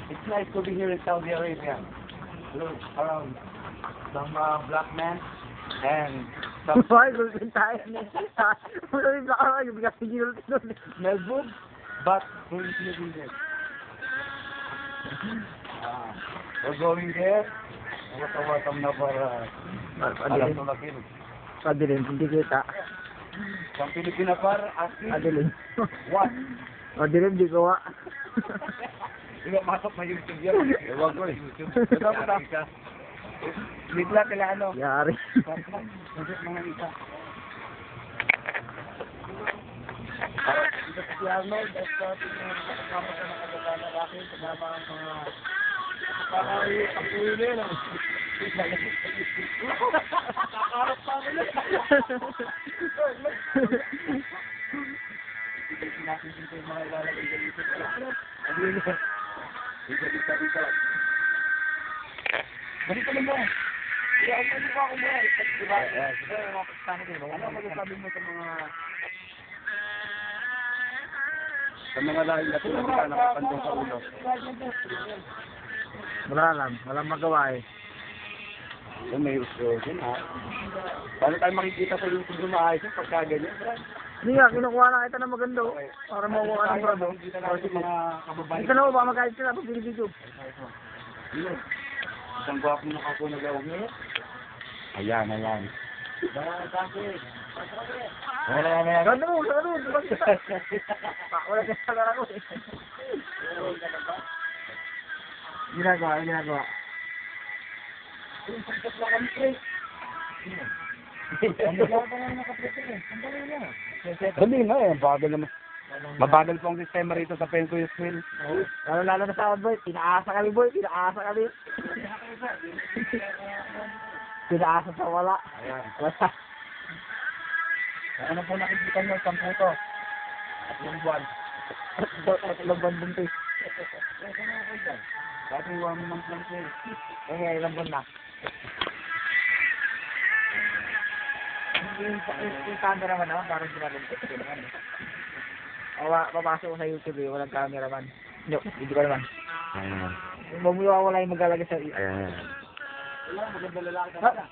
It's nice to be here in Saudi Arabia. Look around some black men and some Ay, gulpin tayo. Wala yung baka yung bigas ng gilot doon. smell good, but we're living there. We're going there. Watam na para alam to lagi. Padilim, hindi kita. Sa Pilipinas para asking Padilim. what? Padilim, di ko wa. Di ba masok na YouTube yan? Ewan ko eh. Ito po ta. Bigla kila ano? Yari. Masok mga isa. Ito si Arnold, basta kasama ka ng kagagana natin, kasama ang mga pakapuyo nila. Kakarap pa nila. Hindi natin dito yung mga ilalagay dito. Ano yun? Dito. Ganito lang ba? Kaya ano ba ako mo? Diba? Ano masasabi mo sa mga lahi na pinagkita nakapandong sa ulo? Wala lang, walang magawa eh. Yung may uso, yun ha. Paano tayo makikita sa YouTube yung maayos yung pagkaganyan? Hindi nga, kinukuha na kita na maganda oh. Para makuha ka ng brado. Kasi mga kababayan. Ito na oh, baka magkait ka na pag binibidyo. Yun. Isang gwapo na ako nag-awag niya. Ayan. Wala. Ganda mo. Wala ka sa lara ko eh. Ginagawa. Dali na eh, bagal naman. Mabagal po ang sistema rito sa Pencoy's Wheel. Lalo na sa boy, pinaasa kami. Pinaasa sa wala. Ayan. Wala. Ano po nakikita nyo? 10 to. At yung buwan. Tatlong bandong to. Dati 1 month lang siya eh. Ilang buwan na. Yung cameraman naman, parang sinaluntok ko naman. Papasok ko sa YouTube eh, walang cameraman. Hindi ko naman. Ayan. Wala yung maglalagay sa iyo. Ayan. Wala, maganda lalaki ka na.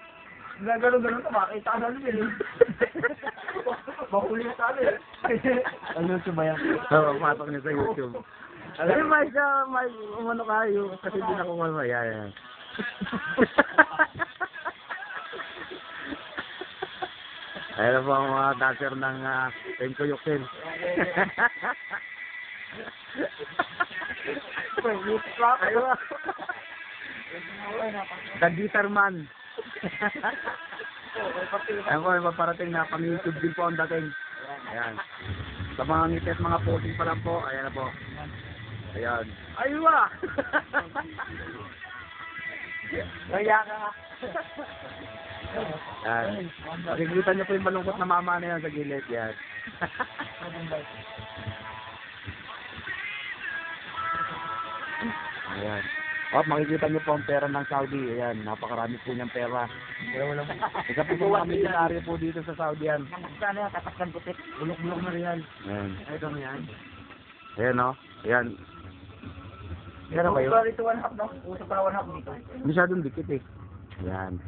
Gano'n ka, makita ka na rin. Mahuli ka na eh. Ano siya ba yan? Oo, matok niya sa YouTube. Alam mo, may umano kayo kasi hindi na kumano. Ayan. Ayan po ang mga dancer ng Pencoy's Wheel. The Guitar Man. Ayan po, mapaparating na pang-YouTube din po ang dating. Ayan. Sa mga ngitis, mga posing pa lang po. Ayan na po. Ayan. Aywa! Kaya ka. Ayan. Makikita niyo po yung malungkot na mama na yan sa gilid. Yan. Ayan. O, makikita niyo po ang pera ng Saudi. Ayan, napakarami po niyang pera. Isa po po mga milyonaryo po dito sa Saudi yan. Sana tatak ng putik. Bulok-bulok na rin. Ayan. Ito mo yan. Ayan o. Ayan. Meron ba yun? Uso dito 1/2 no? Uso para 1/2 dito. Masyadong dikit eh. Ayan.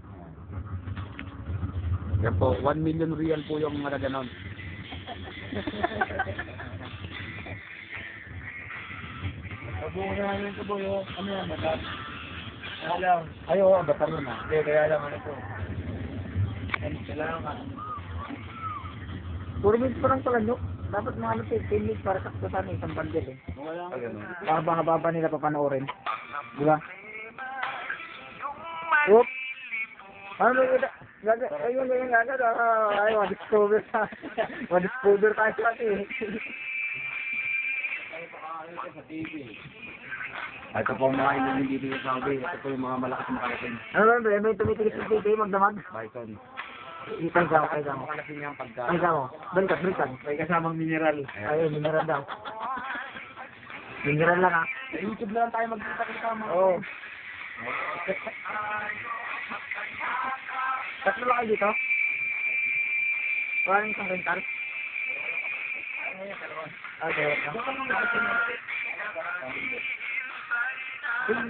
Yan po, 1 million real po yung mga ganon. Pag-uwi na yun ito boy, ano yan, batas? Alam. Ay, oo, batar mo na. Hindi, kaya lang ano ito. Kailangan ka. Puro minutes pa lang pala nyo. Dapat mga ano 10 minutes para sakto sana isang bundle eh. Haba-haba nila papanoorin. Diba? Oop! Ano ba ayun. Ay, ma-discover tayo sa atin. Ito po ang mga ilong dito sa Saudi. Ito po yung mga malakas na makalasin. Ano ba, may tumitigis ng TV, magdamag? Bison. Kaya mo. Makalasin niyang pagka. Kaya mo. Balikat. May kasamang mineral. Ayun, mineral daw. Mineral lang ah. Sa YouTube na lang tayo magkita-kita mga. Oo. Tatlo lang kayo dito? Walang isang rental? Okay. Okay,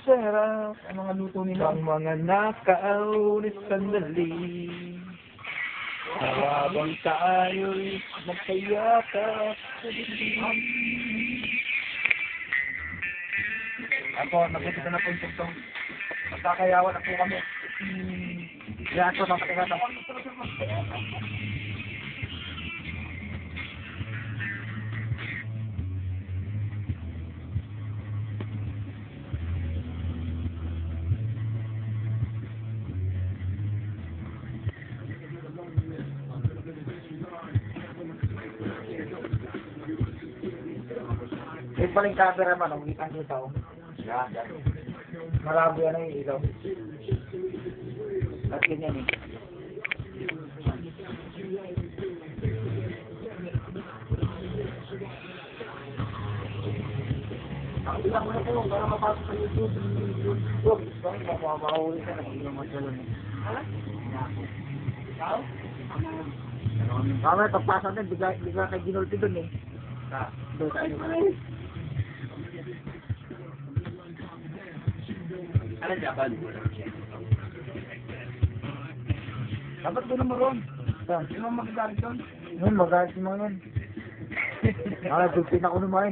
sir. Ang mga luto nila. Ang mga nakaulit sandali. Habang tayo'y magkayakap sa dibdib. Ako, nakita na po yung tugtong. Magkakayawan na po kami. Yan po, nakakita na. Yung paling camera man, ang kita nyo tao. Yan. Marabo yan ang ilaw. At ganyan eh. Ilang mo na po para mapasok sa YouTube. Bakit makahuli ka na ilang magdalo niya? Mamaya pagpasok din, bigla kay ginulti dun eh. Doon tayo. Ano Japan? Dapat doon naman ron. Saan? Yung mga magagalit doon? Yung magalit yung mga yun. Gulpin ako naman.